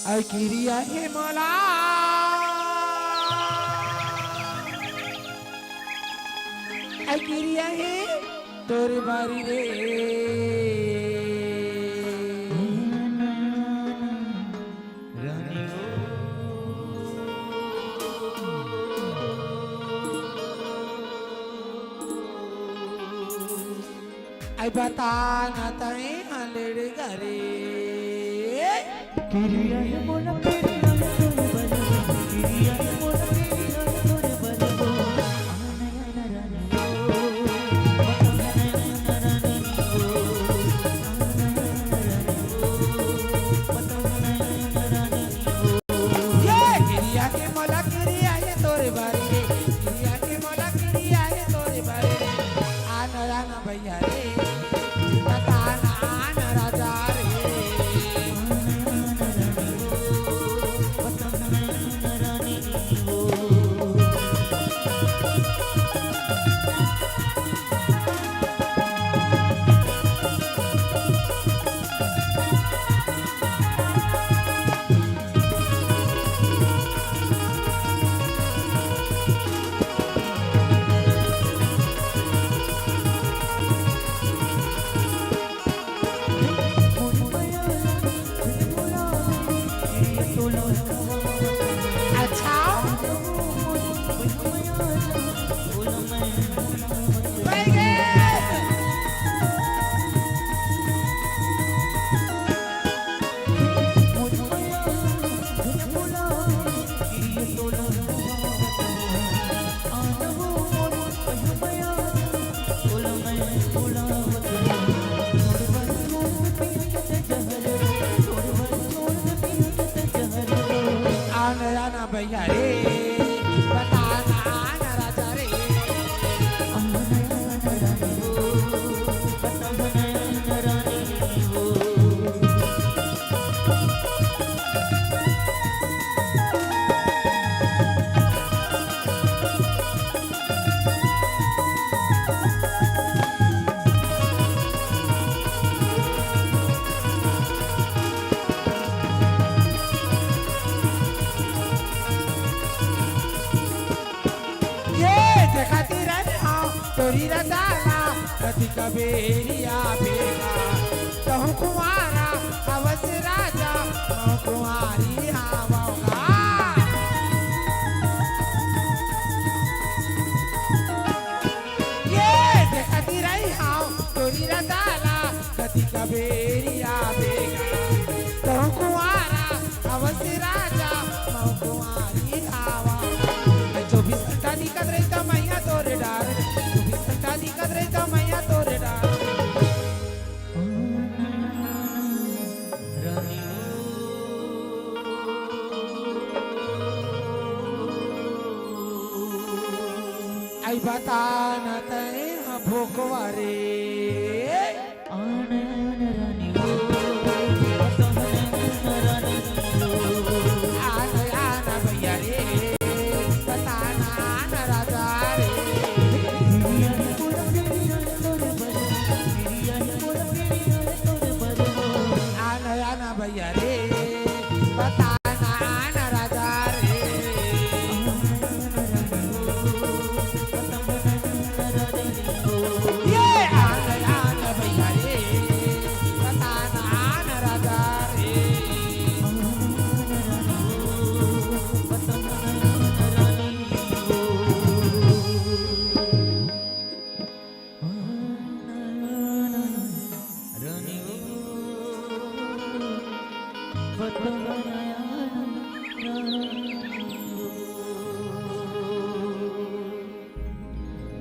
आई किरिया हे मोला आई किरिया हे तोर बारी रे आई बता ना तई हलेड़ घरे किरिया है मोला किरिया है तोरे बलबो किरिया है मोला किरिया है तोरे बलबो आना रानी बताओ ना रानी ये किरिया के मोला किरिया है तोरे बारी रे किरिया के मोला किरिया है तोरे बारी रे आना भैया रे बता ना आना राजा रे अच्छा भाई गे आना भैया रे बता ना आना राजा रे खाती रहने आओ तोरी रसाला कति कबेरिया बेगा कहूँ कुमारा अवस राजा कहूँ कुमारी आवागा ये देखती रही आओ तोरी रसाला कति कबेरिया बेगा कहूँ कुमारा अवस राजा कहूँ कुमारी आवागा 24 घंटा दिखत रही तो मैया तोरे डार 24 घंटा दिखत रही तो मैया तोरे डार आई बता न तय भोकवा रे आना रानी आना भैया रे बता ना आना राजा रे किरिया है मोला किरिया है तोरे बलबो किरिया है मोला किरिया है तोरे बलबो आना भैया रे बता ना आना राजा रे ये आना भैया रे बता ना आना राजा रे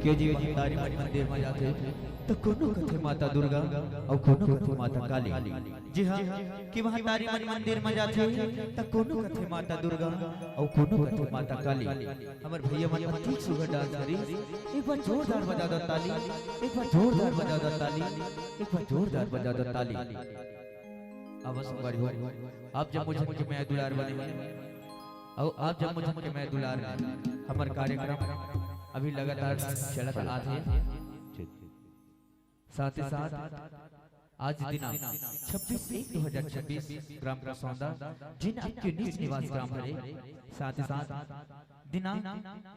के जी तारी मंदिर में जाते तो कोनो कथे माता दुर्गा और कोनो कथे माता काली। जी हाँ कि वहाँ तारी मंदिर में जाते तो कोनो कथे माता दुर्गा और कोनो कथे माता काली। हमार भैया मन अति सुगर डांस करी एक बार जोरदार बजा दो ताली एक बार जोरदार बजा दो ताली एक बार जोरदार बजा दो ताली। अवश्य बड़ी हो आप जब मुझे मैं दुलार बने और आप जब मुझे मैं दुलार हमार कार्यक्रम अभी लगातार चलता आते साथ ही साथ आज दिनांक 26/1/2026 ग्राम कसौंदा जिन आपके निज निवास ग्राम भरे, साथ ही साथ दिनांक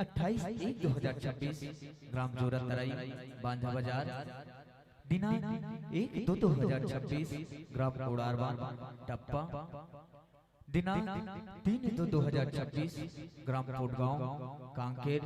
28/1/2026 ग्राम जोरा तराई बांधा बाजार, दिनांक 1/2/2026 ग्राम कोड़ारवा टप्पा, दिनांक 3/2/2026 ग्राम कोटगांव कांकेर,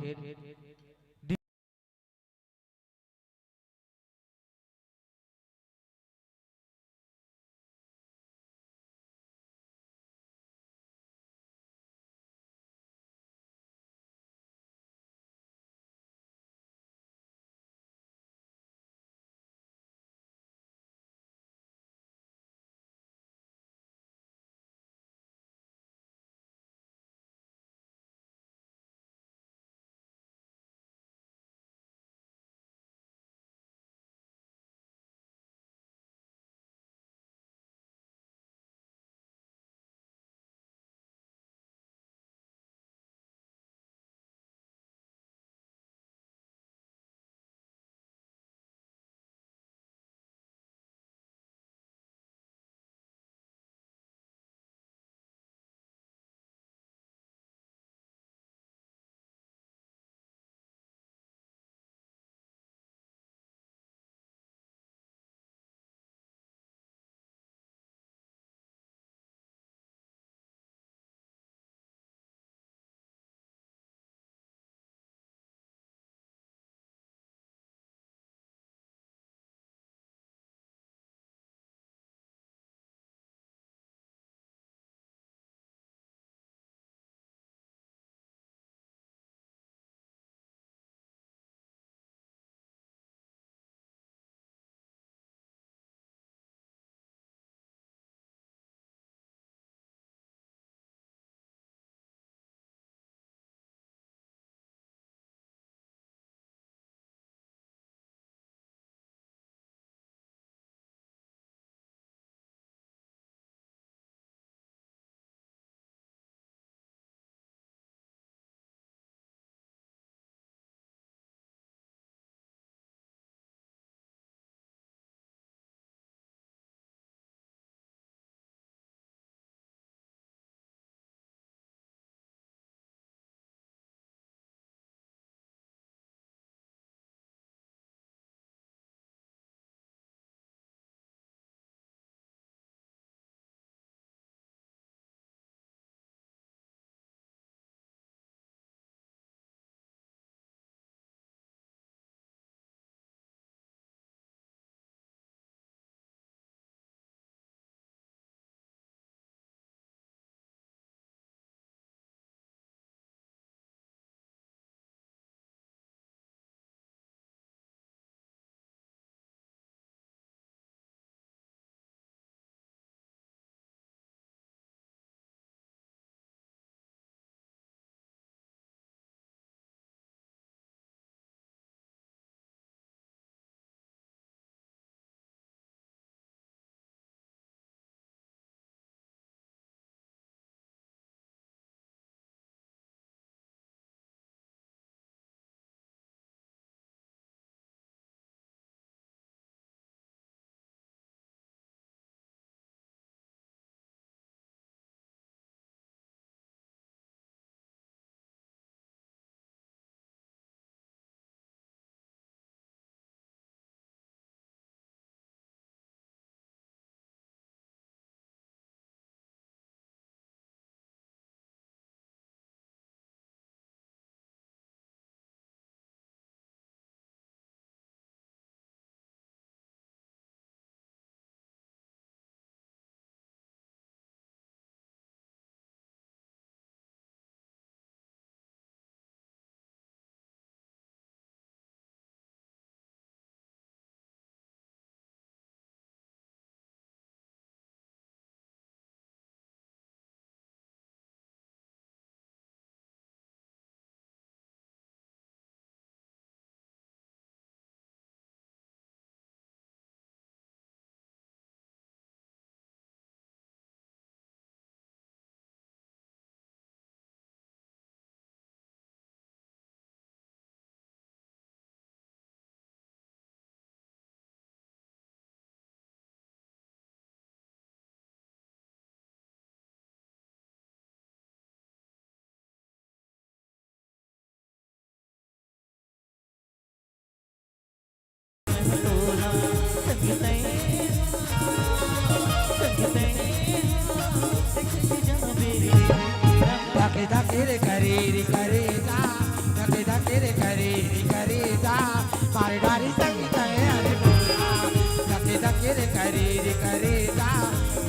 करेजा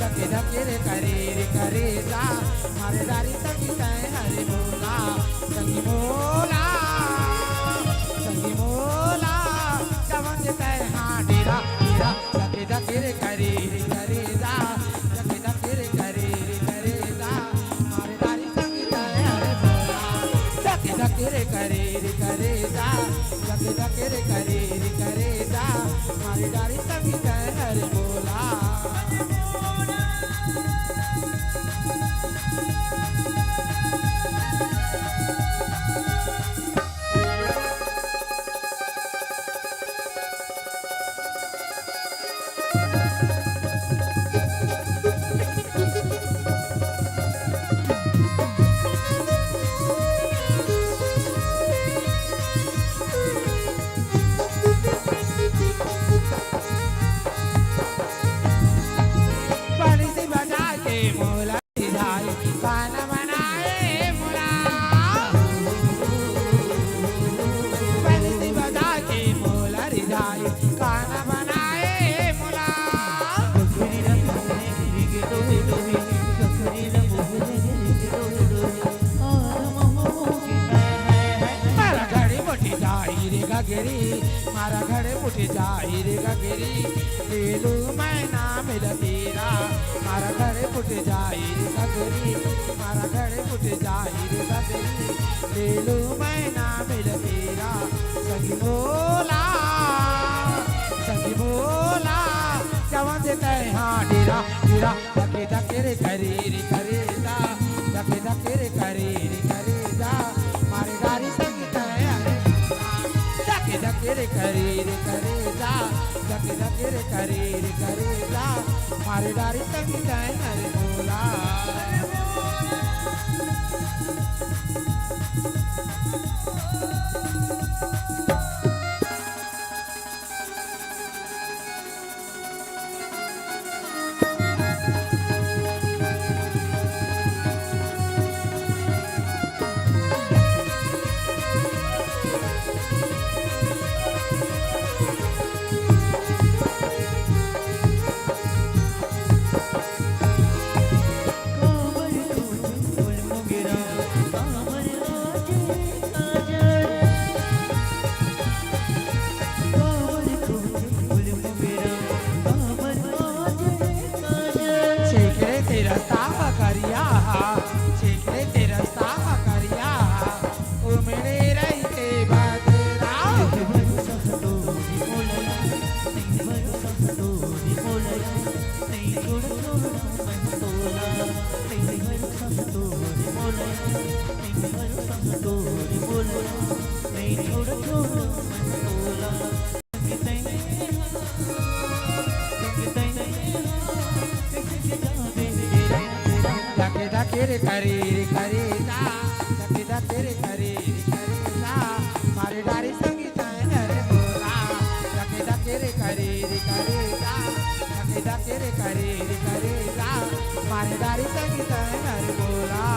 धके धके रे करेजा मारे दारी संगीत है हरे बोला संगी मोला चमन के हाँ डेरा डेरा धके धके रे करेजा धके धके रे करेजा मारे दारी संगीत है हरे बोला धके धके रे करेजा धके धके रे करेजा मारे दारी संगीत है हरे बोला मारा घड़े उठे जाई रे गगरी ले लू मैं नाम तेरा मारा घड़े उठे जाई रे गगरी मारा घड़े उठे जाई रे गगरी ले लू मैं नाम तेरा संगी बोला जवान देता है हाँ डेरा डेरा धके धके रे करेजा धके धके रे करेजा मारे गारी संगीत है अरे धके रे करेजा धके धके रे करेजा मारे दारी संगीत है हरे बोला धके करेजा धके धके रे करेजा मारे दारी संगीत है हरे बोला धके धके रे करेजा धके धके रे करेजा मारे दारी संगीत है हरे बोला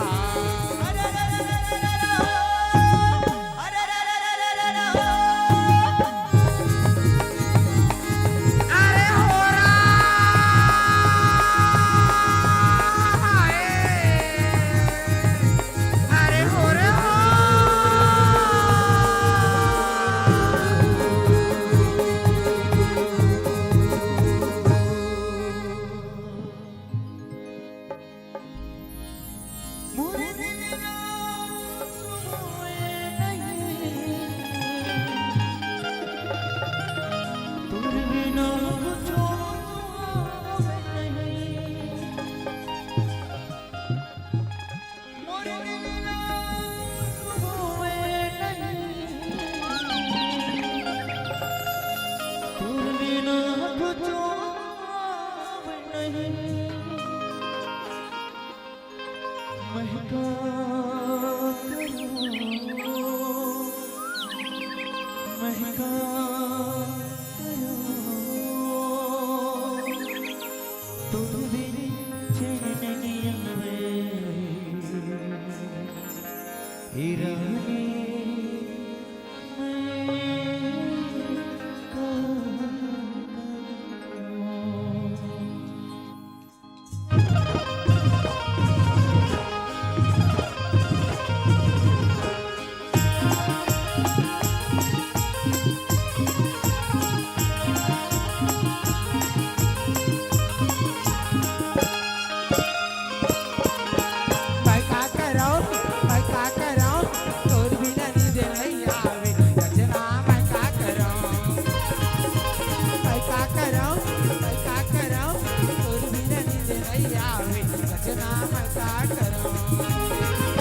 का करो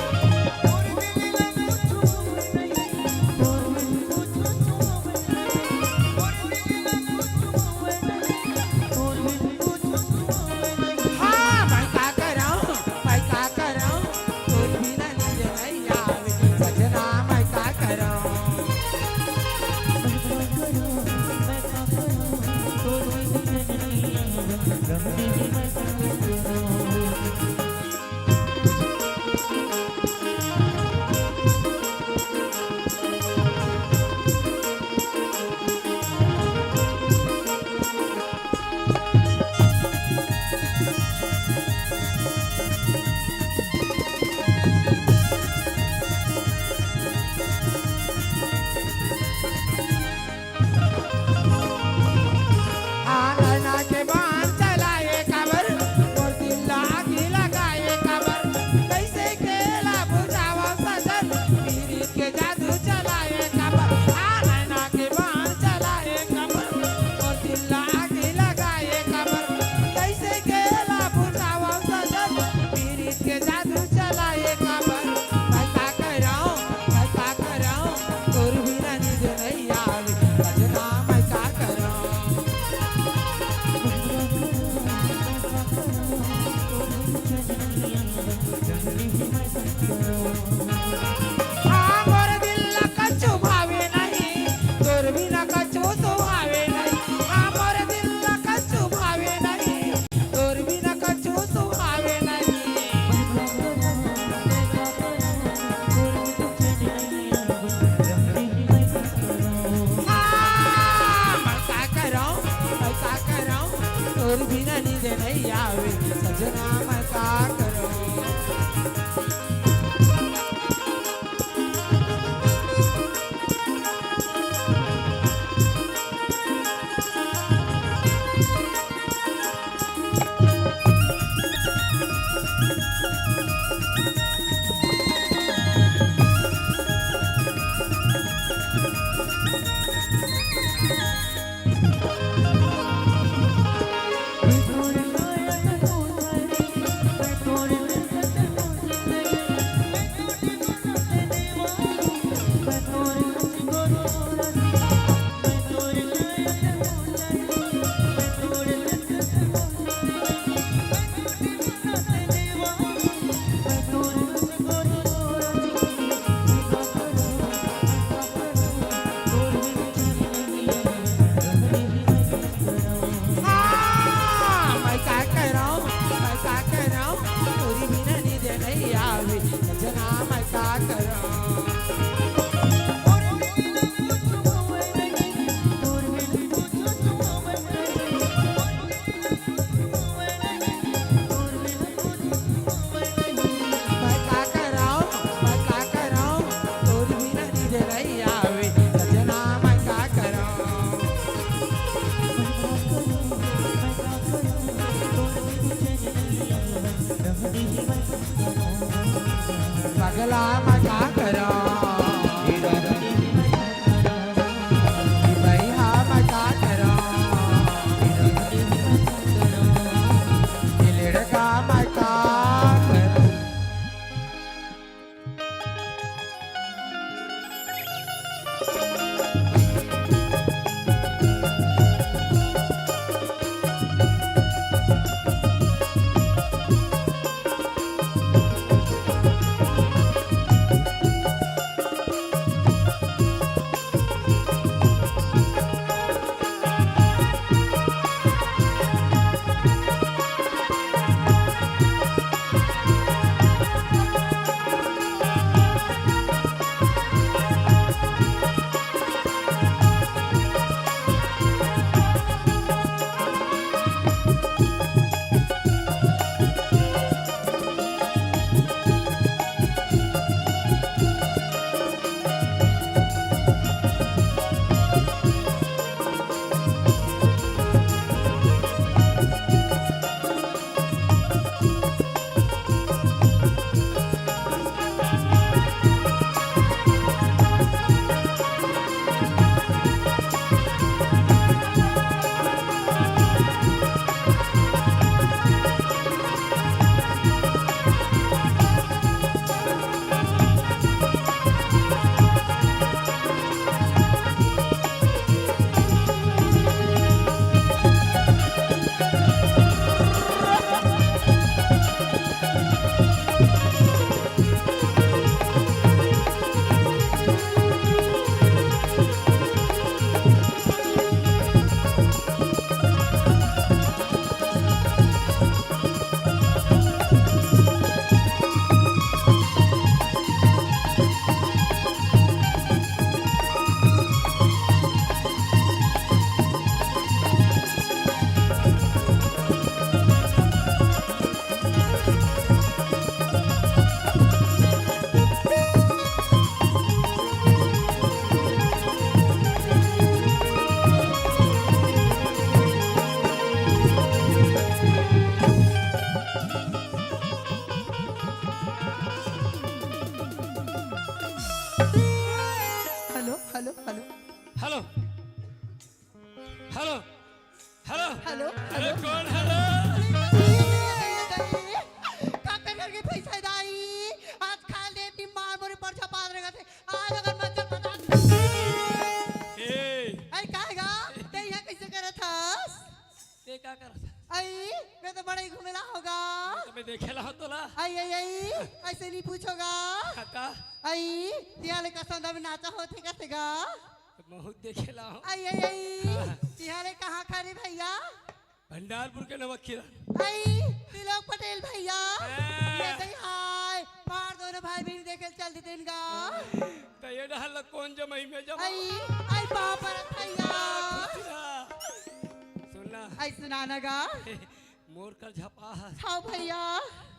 हाँ मैं का करूं तोर बिना नींद नहीं आवे सजना मैं का करूं आंगना के बाण चलाए कबर और दिल आगी लगाए कबर कैसे खेला बुझावा सजन पीरीत के जादू चलाए कबर आंगना के बाण चलाए कबर और दिल आगी लगाए कबर कैसे खेला बुझावा सजन पीरीत के जादू चलाए कबर मैं का कराऊं तोर बिना नींद नहीं आवे सजना मैं का कराऊं हाँ मोर दिल ला कछु भावे नहीं तोर बिना कछु सुहावे नहीं हाँ मोर दिल ला कछु भावे नहीं तोर बिना कछु सुहावे नहीं हाँ मैं का कराऊं तोर बिना नींद नहीं आवे सजना मैं का कराऊं हाँ मैं का कराऊं तोरी बिना नींद नहीं आवे सजना मैं का कराऊं मैं का कराऊं तोरी बिना नींद नहीं आवे सजना मैं का कराऊं पगला मैं का कराऊं भैया मैं का कराऊं ये लड़का मैं का कराऊं तो बड़ा ही घुमेला होगा। मैं देखेला हो तोला आई आई आई ऐसे नहीं पूछोगा। खाता आई तिहाले का सौदा में नाचा होते कैसेगा। बहुत देखेला हो। आई आई आई तिहाले कहाँ खड़े भैया। भंडारपुर के नमक खीरा। आई तिलक पटेल भैया ये सही हाय मार दोनों भाई बहन देखे चल देते इनका। तो ये डाल कौन जमाई में जमा। आई आई पापा भैया सुनना आई सुनाना गा मोर का झपा हाँ भैया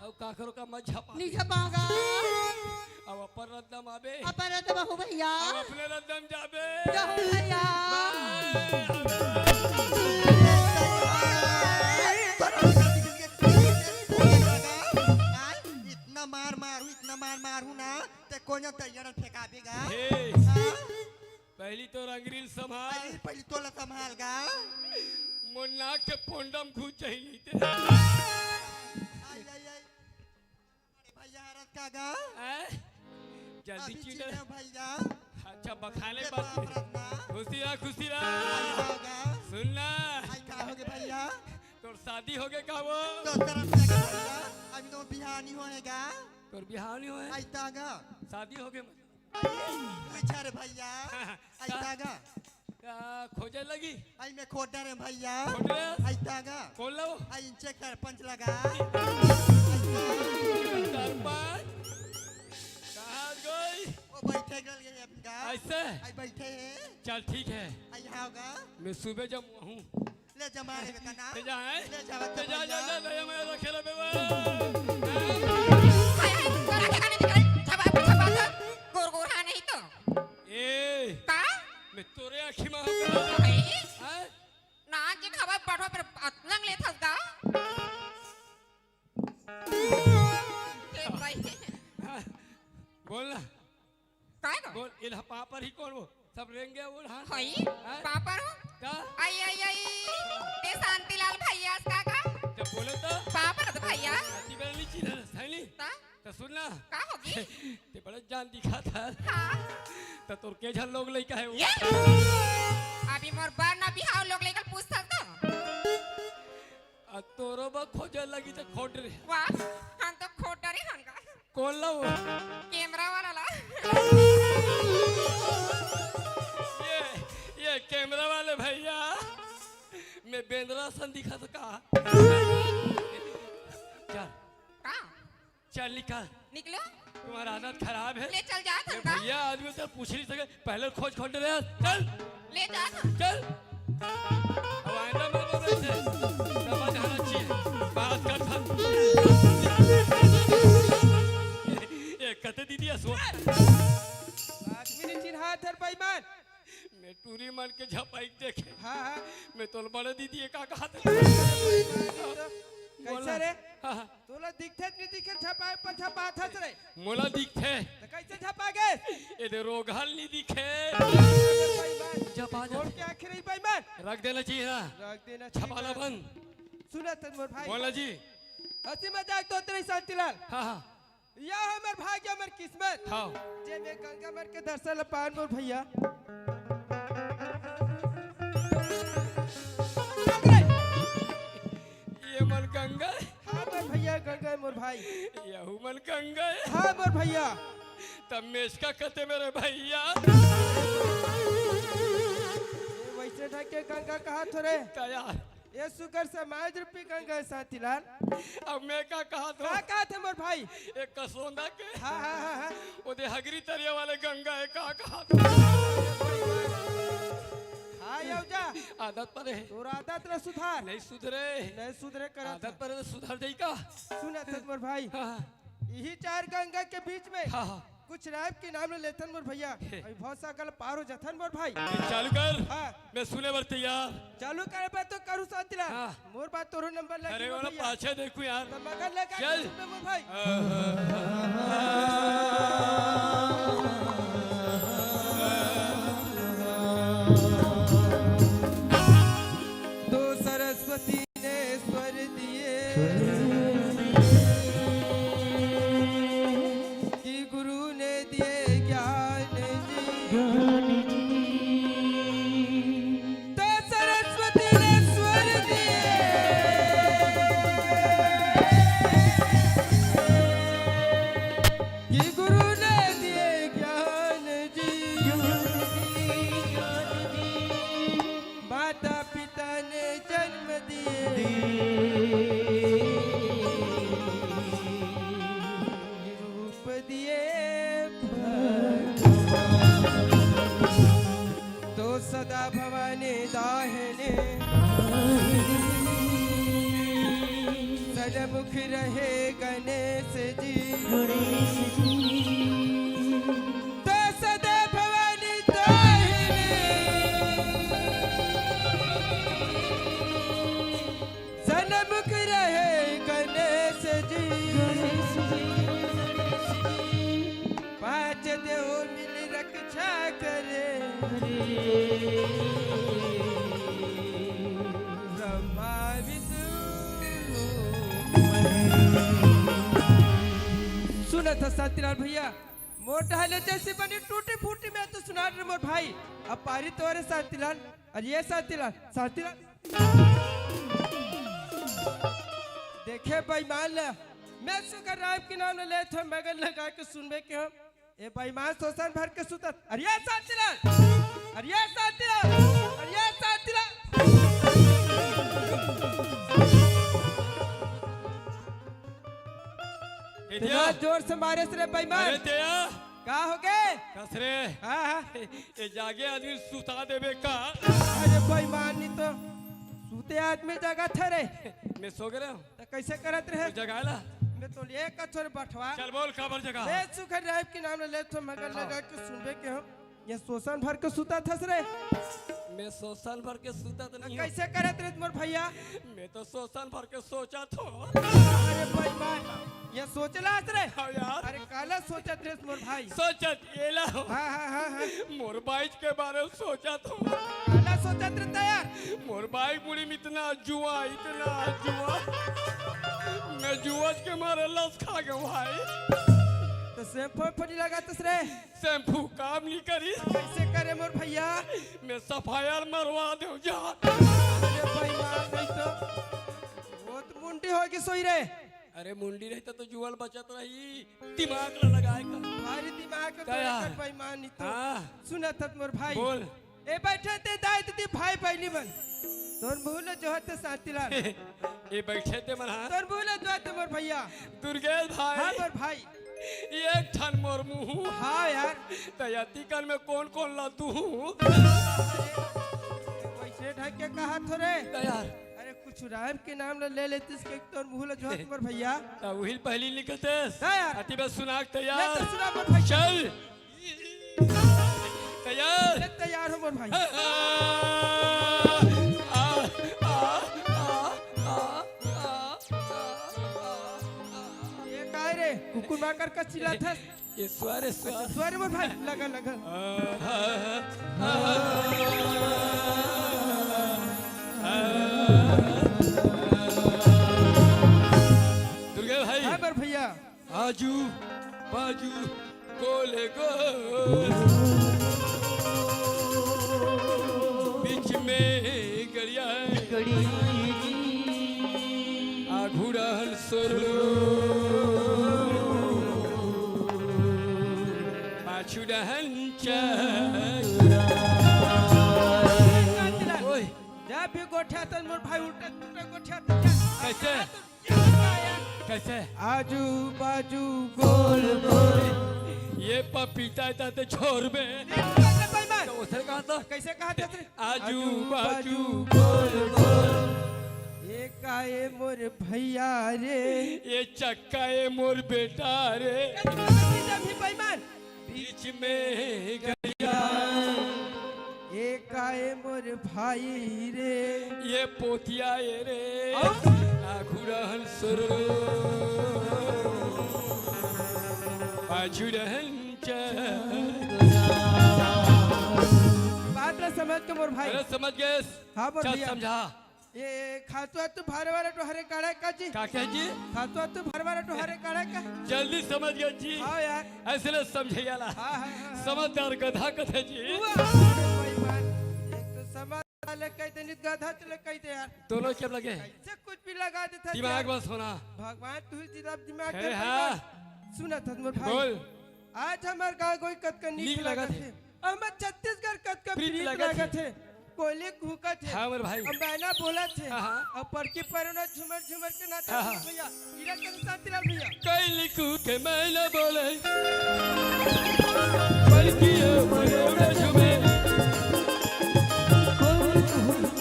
अब काकरो का मत झपा नहीं झपाऊंगा। अब अपर रद्दम आबे अपन तो बहू भैया अब अपने रद्दम जाबे जाओ भैया। इतना मार मारू ना ते कोन तैयार फेंका देगा। हे पहली तो रंगरील संभाल पहली तोला संभाल गा। मोर नाक के पोंडम घुस चाहिए थे। आई आई आई भैया हरत का गा जल्दी अभी चीटर चीटर भैया अच्छा बखाने ये बात बाप रत्ना खुशी रहा होगा। सुनना आई का होगे भैया तोर शादी हो गए का वो तो तरफ से गा भैया अभी तो बिहानी होएगा। तोर बिहाव नहीं होए आई तागा शादी हो गए अच्छा रे भैया आई तागा खोजे लगी आई में खोटा रे भैया खोटे आई तागा कौन लो आई इंचे कर पंच लगा। सरपंच कहाँ गई वो बैठे गल गए अपना ऐसे आई बैठे हैं चल ठीक है आई होगा मैं सुबह जब हूँ ले जमाने में तना ले जा है ले जा ले जा जा जा ले मैं रखे रे बेवा गोरगोरा नहीं तो ए का मैं तोरे आँखी में भाई हैं ना जे खबर पढ़ो पर अतलंग ले थस का ए भाई बोल ना काय को बोल इल्हा पापर ही कौन वो सब रेंगे वो हाँ भाई पापर हो का आई आई आई ते शांतिलाल भैया का जब बोले तो पापर तो भैया शादी में लीची ना सही ता तो सुनना का होगी ते बड़ा जान दिखा था हां तो तोर के झन लोग लइका है वो ये अभी मोर बार ना बिहाव लोग लेकर पूछता तो आ तोरो बा खोजे लगी तो खोट रे वाह हम तो खोटा रे हन का कौन ला वो कैमरा वाला ला ये कैमरा वाले भैया मैं बेंद्रा सन दिखा तो का चल का चल निकल निकलो तुम्हारा आदत खराब है ले चल जा ये थन का भैया आदमी तो पूछ नहीं सके पहले खोज खोज रहे चल ले जा चल अब आइंदा मत बोल ऐसे समझ आना चाहिए बात कर था ये कहते दीदी असो आदमी ने चिन्हा थर बेईमान। मैं टूरी मन के झपाई देखे हाँ हाँ मैं तोल बड़े दीदी का कहा था कैसे रे हाँ तोला दिखते नहीं दिखे छपाए पर छपा थस रे मोला दिखते तो कैसे छपा गए ये दे रोगहल नहीं दिखे बेईमान जब आ छोड़ के आखिर ही बेईमान रख देना चाहिए ना रख देना छपाला बंद सुना तन मोर भाई बोला जी हंसी मजाक तो तेरे शांतिलाल हाँ हाँ या हमर भाग्य हमर किस्मत हाँ जे में गंगा मर के दर्शन पान मोर भैया ये मन गंगा हाँ मोर भैया गंगा मोर भाई यहू मन गंगा हाँ मोर भैया तब मेचका कहते मेरे भैया ये वैसे ढके गंगा कहा थोड़े तैयार ये सुगर समाज रूपी गंगा शांतिलाल अब मैं क्या कहा तो का कहा थे मोर भाई एक कसोंदा के हाँ हाँ हाँ हाँ ओदे हगरी तरिया वाले गंगा है का कहा तो हाँ यौजा आदत पर है तोर आदत न सुधार नहीं सुधरे नहीं सुधरे कर आदत पर है तो सुधर जाई का सुना तन मोर भाई हाँ यही चार गंगा के बीच में हाँ हाँ कुछ राब के नाम ले लेथन मोर भैया अभी बहुत सा गल पार हो जथन मोर भाई चालू कर हाँ मैं सुने बर तैयार चालू करे बात तो करू शांतिलाल हाँ। मोर बात तोरो नंबर लगी अरे मोर वाला भैया। पाछे देखू यार तो मगर लगा चल। के सुन में मोर भाई तो सरस्वती ने स्वर दिए कि गुरु ने दिए ज्ञान जी तो सरस्वती ने स्वर दिए सन्मुख रहे गणेश जी गणेश जी तो सदा भवानी दाहिनी सन्मुख रहे गणेश जी पांच देव मिल रक्षा करे ब्रह्मा विष्णु सुना था शांतिलाल भैया मोर ढाले जैसी बनी टूटी फूटी में तो सुना रहे मोर भाई अब पारी तोरे शांतिलाल और ये शांतिलाल शांतिलाल देखे बेईमान ले मैं सुकर राम के नाम ले थे मगन लगा के सुनबे के हम ए बेईमान शोषण भर के सुतत अरे शांतिलाल अरे शांतिलाल अरे शांतिलाल इतना जोर से मारे से रे बेईमान अरे तेया का हो गए कसरे हाँ हाँ ये जागे आदमी सुता देवे का अरे बेईमान नहीं तो सूते आदमी जगह थे रे मैं सो गया हूँ तो कैसे करत रहे जगाला मैं तो ले कछोर बठवा चल बोल खबर जगह ले सुखर राइब के नाम ले तो मगर लगा के सुनबे के हम ये शोषण भर के सुता थस रे मैं सोशल भर के सुता तो नहीं हूँ। कैसे करत रे मोर भैया मैं तो सोशल भर के सोचा तो अरे बेईमान ये सोचला रे हाँ यार अरे काला सोचत रे मोर भाई सोचत एला हो हाँ हाँ हाँ हाँ मोर बाइक के बारे में सोचा तो काला सोचत रे तैयार मोर बाइक बुढ़ी में इतना जुआ मैं जुआज के मारे लस खा गया भाई तो शैम्पू फटी लगा तस रे शैम्पू काम नहीं करी कैसे करे मोर भैया मैं सफायर मरवा दूं जा अरे बेईमान नहीं तो वो तो मुंडी होगी सोई रे अरे मुंडी रहता तो जुआल बचत रही दिमाग ला लगाएगा भारी दिमाग में क्या? बेईमान नहीं तो हाँ सुना था मोर भाई बोल ए बैठे ते दाई दीदी भाई पहली बन तोर भूल जो है शांतिलाल ये बैठे थे मना तोर भूल जो है मोर भैया दुर्गेश हाँ भाई मोर भाई एक ठन मोर मुंह हाँ यार तैयारी में कौन कौन लातू हूँ कैसे ढक के कहा थोड़े यार अरे कुछ राम के नाम ले लेते इसके तोर भूल जो है मोर भैया वही पहली निकलते हाँ यार अति बस सुना ले तैयार तो सुना मोर भाई चल तैयार ले तैयार हो मोर भाई ये काय रे कुकुर माकर का चिल्ला था ये स्वर स्वर मोर भाई लगा लगा दुर्गा भाई हाँ मोर भैया आजू बाजू गोले गोल बीच में गरिया आघू रहल सोलो पाछू रहल ओए जब भी गोठा तो मोर भाई उल्टा टूटा गोठा तो कैसे कैसे आजू बाजू गोल गोल ये पपीता था तो छोड़ बे बेईमान उसे कहा था कैसे कहा था तेरे? आजू बाजू गोल गोल ये काए मोर भैया रे ये चक्का ये मोर बेटा रे जब भी बेईमान बीच में गरिया ये काए मोर भाई रे ये पोतिया ये रे आघू रहल सुरो पाछू रहल बात ला समझ के मोर भाई अरे समझ गए हाँ बोल चल भैया। समझा ये खातुआ तो भारे वाला तो हरे काढ़ा का जी का कह जी खातुआ तो भारे वाला तो हरे काढ़ा का जल्दी समझ गए जी हाँ यार ऐसे ले समझियाला हाँ हाँ हाँ समझदार गधा कथे जी बेईमान एक तो समझ वाले कह दे नित गाधा चले कह दे यार दोनों क्या लगे कैसे कुछ भी लगा देता दिमाग बस होना भगवान तू ही जितना दिमाग अरे दे हाँ। बेईमान। सुना था मोर भाई बोल आज हमार गांव कोई कत का नीक नीक लगा लगत थे हम छत्तीसगढ़ कत का प्रीत प्रीत लगत लगा थे कोयले भूखा थे हाँ मेरे भाई हम बहना बोला थे हाँ, हाँ। और परकी परना झुमर झुमर के नाच हाँ, हाँ। भैया इरा कर शांतिलाल भैया कई लिखू के मैं न बोले बल्कि ये मरोड़ा झुमे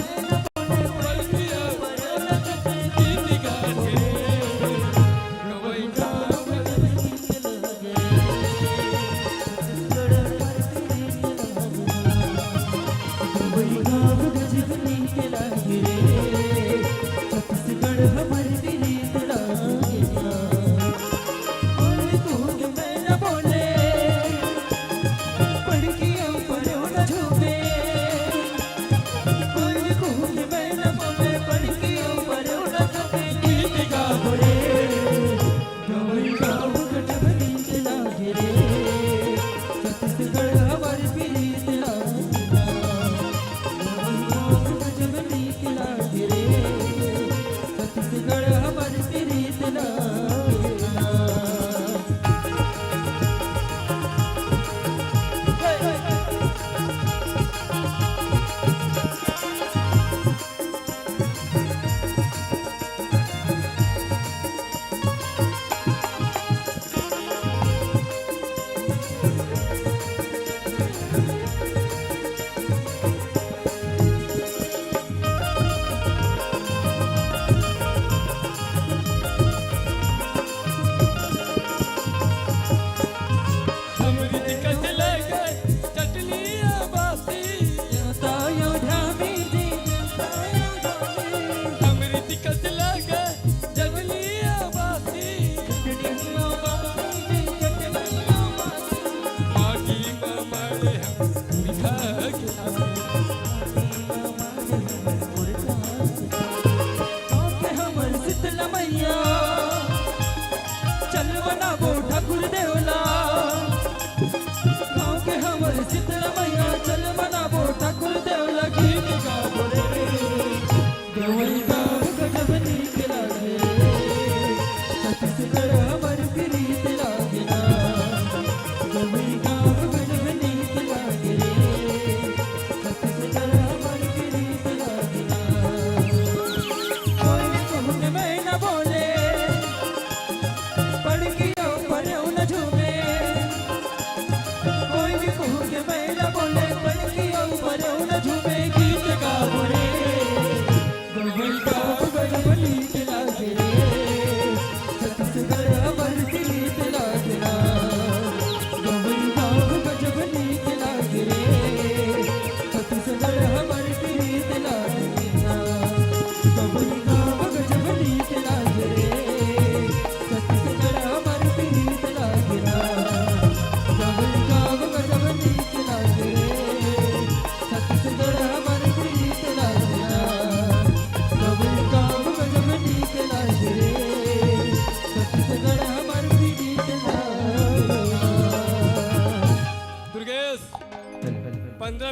बल्कि ये मरोड़ा झुमे गीत गाते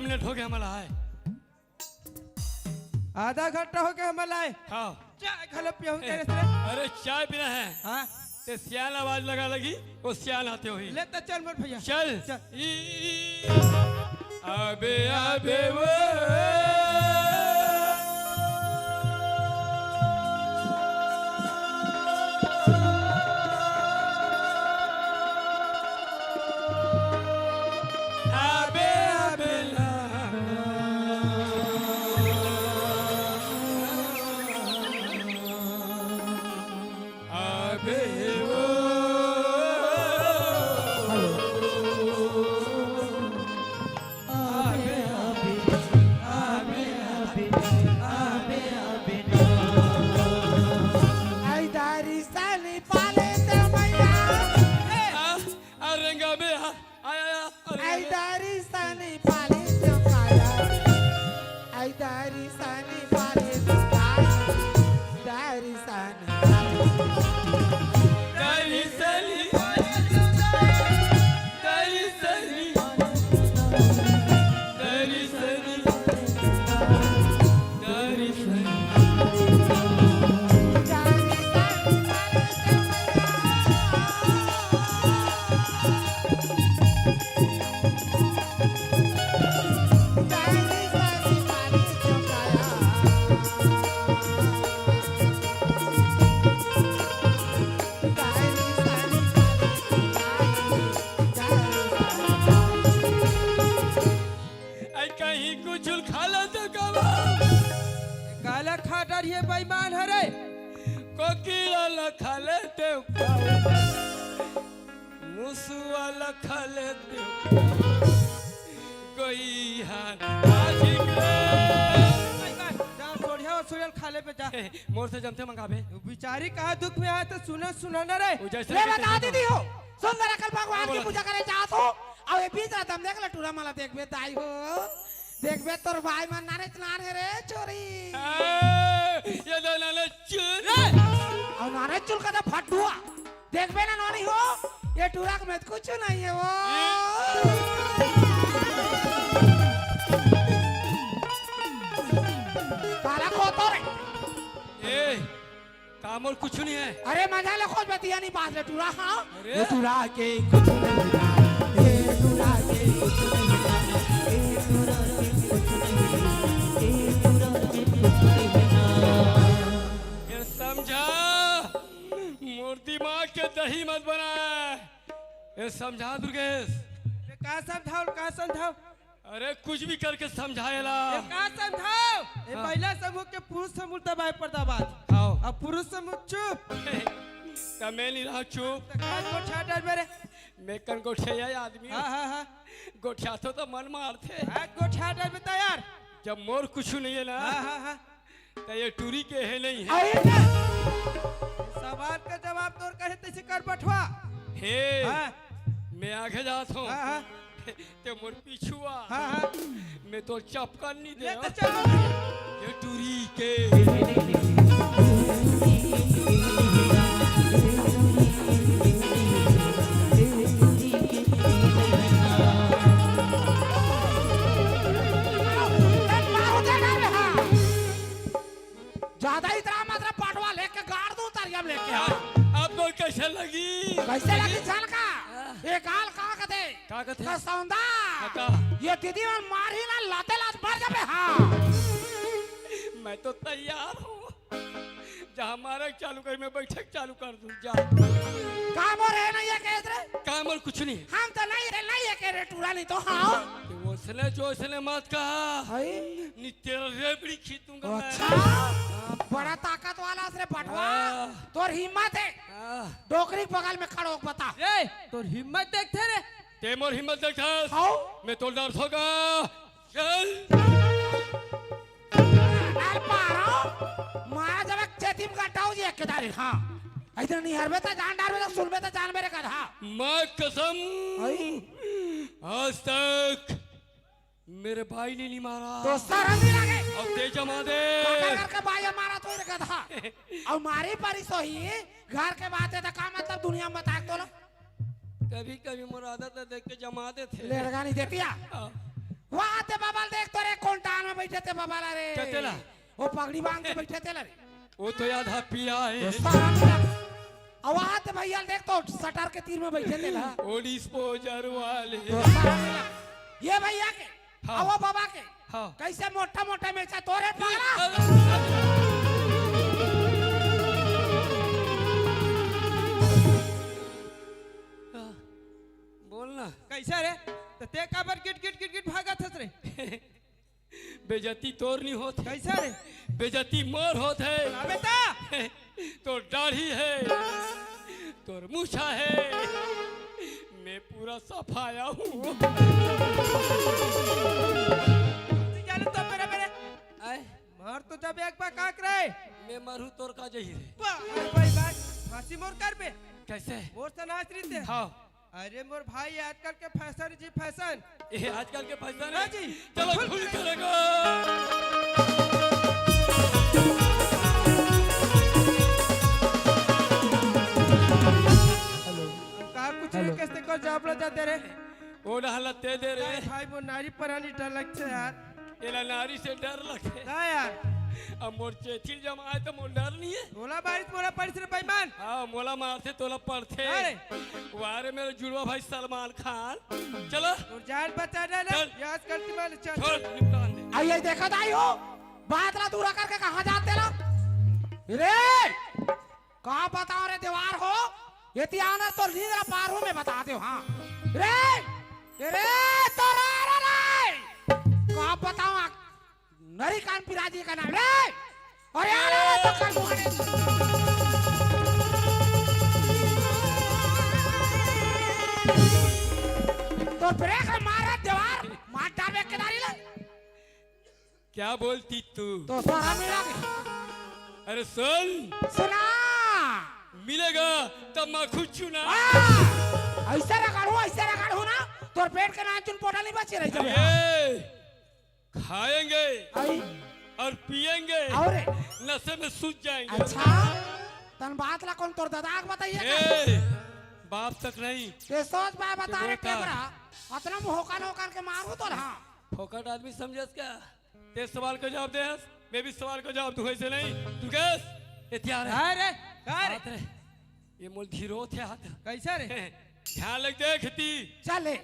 मिनट हो गया हमारा है आधा घंटा हो गया हमारा लाए हाँ चाय खा पियो तेरे से अरे चाय पीना है हाँ ते सियान आवाज लगा लगी वो सियान आते हुई ले तो चल मोर भैया चल चल। अबे अबे वो अबे अबे ला अबे वो आई दारी साली पाले ते मैया अरेंगा में आया आई दारी साली पाले ते काया आई दारी साली पाले ते काया दारी साली दारी सली दारी सली दारी सली दारी सली आई कहीं कुछ खा लो तो कबा काला खाटा रही बेईमान हरे कोकिला ल खा लेते मुसुआ ल खा लेते कोई हाथ आशिक जा सोढ़िया और सोयल खाले पे जा मोर से जमते मंगावे बिचारी कहा दुख में आया तो सुना सुना ना रे वो जैसे ले बता दीदी हो सुंदर अकल भगवान की पूजा करे जात हो अब ये बीच रात हम देख ले टूरा माला देख बे दाई हो देख बे तोर भाई मन नारे नारे रे चोरी ये नाले चुन और नारे चुल का तो फट हुआ देख बे ना नोनी हो ये टूरा में कुछ नहीं है वो काला को तो रे ए काम और कुछ नहीं है अरे मजा ले खोज बतिया नहीं बात ले टूरा हाँ अरे। ये टूरा के कुछ नहीं मिला ये टूरा के कुछ नहीं मिला ये टूरा के कुछ नहीं मिला ये समझा मूर्ति माँ के दही मत बना ये समझा दुर्गेश का समझाओ अरे कुछ भी करके समझाएला का समझाओ ये पहला समूह के पुरुष समूह दबाए पर्दाबाद आओ अब पुरुष समूह चुप तमें नहीं रहा चुप कान को छाटर मेरे मैं कन गोठे आदमी हाँ गोठिया तो मन मारते हाँ को छाटर में तैयार जब मोर कुछ नहीं है ना हाँ तो ये टूरी के है नहीं है अरे ना सवाल का जवाब तोर कहे तैसे कर बठवा हे हाँ मैं आगे जाता हूँ हाँ ते मोर पीछुआ हाँ मैं तो चपकन नहीं ले दे तो चलो ये टूरी के ज्यादा इतना मात्रा पाटवा लेके गाड़ दूं तरियम लेके अब तो कैसे लगी कैसे लगी चल का ये गाल कहाँ का थे का कहते का सौंदा का? ये दीदी और मारी ना लाते लात भर जाबे हाँ मैं तो तैयार हूँ जहाँ मारे चालू कर मैं बैठक चालू कर दूँ जा काम और है नहीं है केस रे काम और कुछ नहीं हम तो नहीं है के रे टूरा नहीं तो हाँ तो उसने जो उसने मत कहा हाय नी तेरा रेबड़ी खींचूंगा मैं अच्छा बड़ा ताकत वाला से पटवा हाँ। तोर हिम्मत है हाँ। डोकरी बगल में खड़ो बता ए तोर हिम्मत देखते रे ते मोर हिम्मत देखा आओ मैं तो डर होगा चल डाल पारो मारा जब चेती में काटाओ जी एक दारी हाँ इधर नहीं हरबे तो जान डालबे तो सुनबे तो जान मेरे कथा मैं कसम आई आज तक मेरे भाई ने नहीं मारा तो सरम भी लगे अब ते जमा दे काका करके भाई हमारा तो इधर कथा और मारी परी सो ही घर के बात है तो का मतलब दुनिया में बता तो लो कभी कभी मुरादा तो देख के जमा दे थे लेड़गा नहीं देती हाँ। वहाँ ते बाबा देख तो रे कौन टान में बैठे थे बाबा रे क्या तेला? वो पगड़ी बांध के बैठे थे रे वो तो आधा पिया है और वहाँ ते भैया देख तो सटर के तीर में बैठे थे ला वो डिस्पोजर वाले ये भैया के हाँ। और वो बाबा के हाँ। कैसे मोटा मोटा मिर्चा तोरे पागला बोलना कैसा रे तो ते काबर गिट गिट गिट गिट भागा थस रे बेजती तोर नहीं होत कैसा रे बेजती मोर होत है आ बेटा तो दाढ़ी है तोर मूछा है मैं पूरा सफाया हूँ तू जाने तो मेरे मेरे आए मार तो जब एक बार काक रे मैं मरू तोर का जही रे अरे भाई बात फांसी मोर कर बे कैसे मोर सनास रीते हाँ अरे मोर भाई आजकल के फैशन जी फैशन ये आजकल के फैशन हाँ है जी। चलो खुल करेगा का कुछ नहीं कैसे को जॉब ला जाते रे वो डाला ते दे रे भाई वो नारी परानी डर लगते यार एला नारी से डर लगे ना यार अब मोर चेथिल जमाए तो मोर डर नहीं है बोला बारिश मोरा पड़ी रे बेईमान हाँ मोला मारते तोला पड़ते अरे। वारे मेरे जुड़वा भाई सलमान खान चलो और जान बचा दे ना चल। याद करती मान चल छोड़ निपटान दे आइए देखा दाई हो बादला दूरा करके कहाँ जाते ला रे कहाँ बताओ रे दीवार हो ये तियाना तो नींद पार हूँ मैं बताते हो हाँ रे तो रे कहाँ बताओ नरी कान पिराजी का नाम रे और यार तो कर तो ब्रेक मारा दीवार मार डाबे किनारी ले क्या बोलती तू तो सारा मिला अरे सुन सुना मिलेगा तब मैं खुद चुना ऐसे रगड़ू ना तोर पेट के नाचुन पोटा नहीं बचे रही जब ये खाएंगे आई और पिएंगे और नशे में सूझ जाएंगे अच्छा तन बात ला कौन तोर दादाक बताइए ए, बाप तक नहीं ते सोच बा बता रे बेटा। टेबरा अतना मुहोकान होकान के मारू तो हां फोकट आदमी समझस क्या ते सवाल का जवाब दे मैं भी सवाल का जवाब दूं ऐसे नहीं तू कैस इतिहार है अरे का रे हाथ रे ये मोल धीरो थे हाथ कैसा रे ध्यान लग देखती चले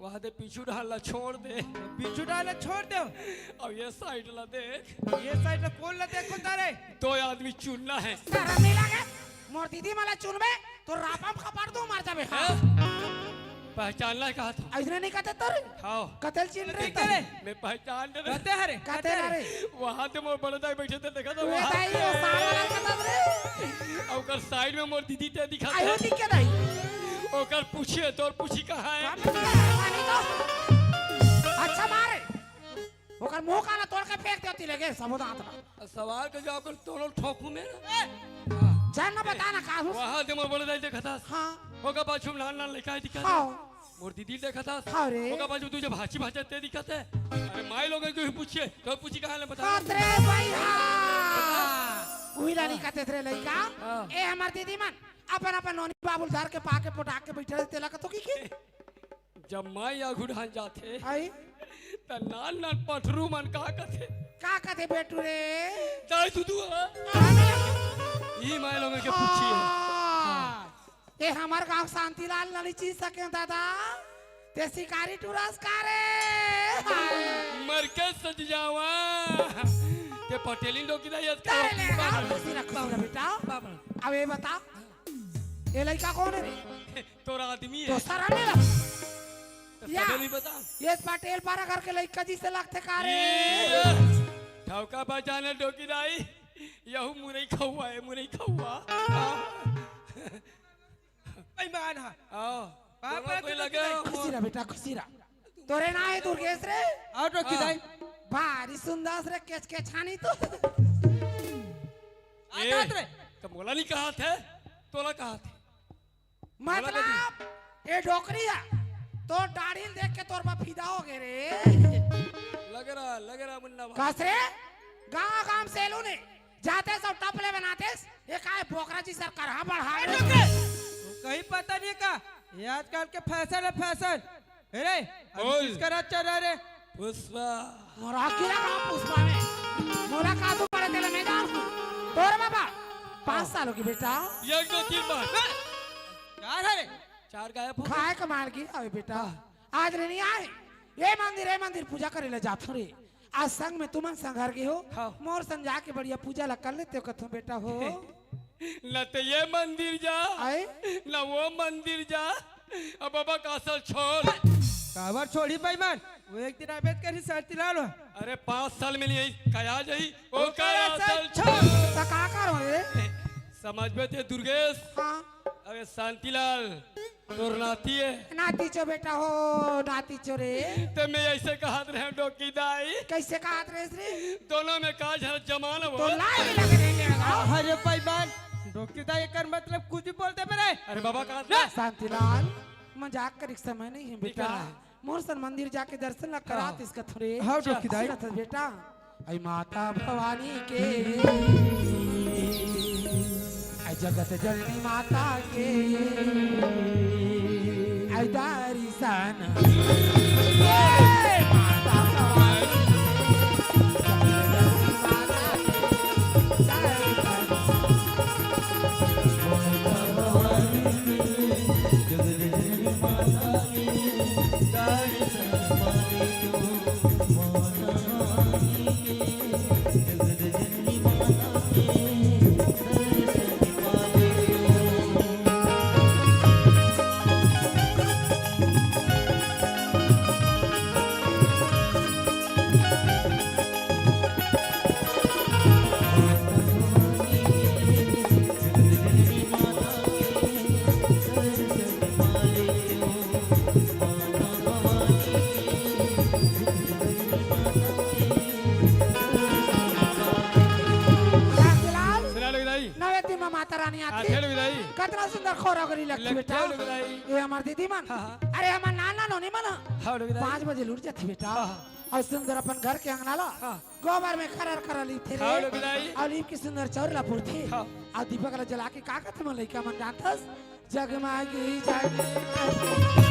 वहां दे पीछू डालना छोड़ दे पीछू डाले छोड़ दो अब ये साइड ला देख ये साइड में कौन ला देखो तारे दो आदमी चुनना है तेरा नहीं लगे मोर दीदी मला चुनबे तो रापम खपाड़ दो मार जाबे हां पहचानना कहा था ऐसने नहीं कहते तोर हाँ कतल चिन रे ठीक है मैं पहचान दे कहते हरे कहते रे वहां ते मोर बड़दा बैठे थे देखा था वे वहां दाई ओ सारा वाला कहता रे और ओकर साइड में मोर दीदी ते दिखा आयो था दिखे दाई ओकर पूछिए तोर पूछी कहाँ है अच्छा मारे ओकर मुंह काला तोड़ के फेंक देती लगे सबूत हाथ सवाल का जवाब कर दोनों ठोकू में जान ना बताना का हूं वहां ते मोर बड़दा देखा था हां होगा बाजू में लाल लिखा है दिखा हां मोर दीदी देखा था हाँ रे। होगा बाजू तुझे भाची भाचा ते दिखा था अरे माई लोग को ही पूछिए तो पूछी कहाँ ले बता कतरे भैया उहिला नहीं कहते थे लइका हाँ। ए हमार दीदी मन अपन अपन नोनी बाबुल धार के पाके पोटा के बैठे रहते लगा तो की जब माई या घुड़ान जाते आई त नान नान पठरू मन का कथे बेटू रे जाय तू ई माई लोग के पूछिए ए हमार गांव शांतिलाल नहीं चीज सके दादा ते शिकारी टूरस कारे मर के सज जावा ते पटेली लोग की दायत करे ले खुशी रख बेटा अब ये बता ये लड़का कौन है रे तोरा आदमी तो है सारा मेरा या पटेली बता ये पटेल पारा घर के लड़का जी से लगते कारे ठौका बचाने डोकी दाई यहू मुरई खौआ है मुरई खौआ बेईमान हा आओ बाप दोनों रे, कोई तू लगे खुशी रह बेटा खुशी रह तोरे ना है दुर्गेश रे और रोकी दाई भारी सुंदर रे केच के छानी तो आजाद रे तो मोला नहीं कहा थे तोला कहा थे मतलब ये डोकरी है तो दाढ़ी देख के तोर बा फिदा हो गए रे लग रहा मुन्ना भाई कस रे गांव गांव सेलू ने जाते सब टपले बनाते ये काय बोकरा जी सर करहा बढ़ा कहीं पता नहीं का ये आजकल के फैशन है फैशन अरे बोल। किसका राज चल रहा है रे? पुष्पा मोरा किला का पुष्पा में मोरा का तो पड़े तेरे मैदान तोर बाबा 5 सालों की बेटा एक दो तीन बार क्या है रे? चार गायब हो खाए कमाल की अबे बेटा आज रे नहीं आए ये मंदिर पूजा करे ले जाथो रे आज संग में तुमन संघार के हो हाँ। मोर संग जाके बढ़िया पूजा ला कर लेते हो कथो बेटा हो न तो ये मंदिर जा आए न वो मंदिर जा अब बाबा का असल छोड़ काबर छोड़ी बेईमान वो एक दिन अम्बेडकर ही शांति लाल अरे 5 साल में नहीं कया जाई ओ का असल असल छोड़ का करो रे समझ में थे दुर्गेश हां अरे शांतिलाल तोर नाती है नाती चो बेटा हो नाती चो रे तो मैं ऐसे कहा रहे डोकी दाई कैसे कहा रे दोनों में काज है जमान तो वो लाए लगे देंगे अरे बेईमान डॉक्टर ये कर मतलब कुछ भी बोलते मेरे अरे बाबा कहा शांतिलाल मजाक कर समय नहीं है बेटा मोरसन मंदिर जाके दर्शन ला करात इसका थोड़े हाँ, डोकी दाई। बेटा आई माता भवानी के आई जगत जननी माता के आई दारी सन माता भवानी माता रानी आती खेल विदाई कितना सुंदर खोरागरी लगती बेटा खेल विदाई ये हमार दीदी मन अरे हमार नाना नोनी मन हाँ विदाई 5 बजे लुट जाती बेटा और सुंदर अपन घर के अंगना ला गोबर में खरर खरर ली थे हाँ विदाई और लीप की सुंदर चौरला पुरथी हाँ। और दीपक ला जला के का कहते मन लइका मन जानतस जगमगी जगमगी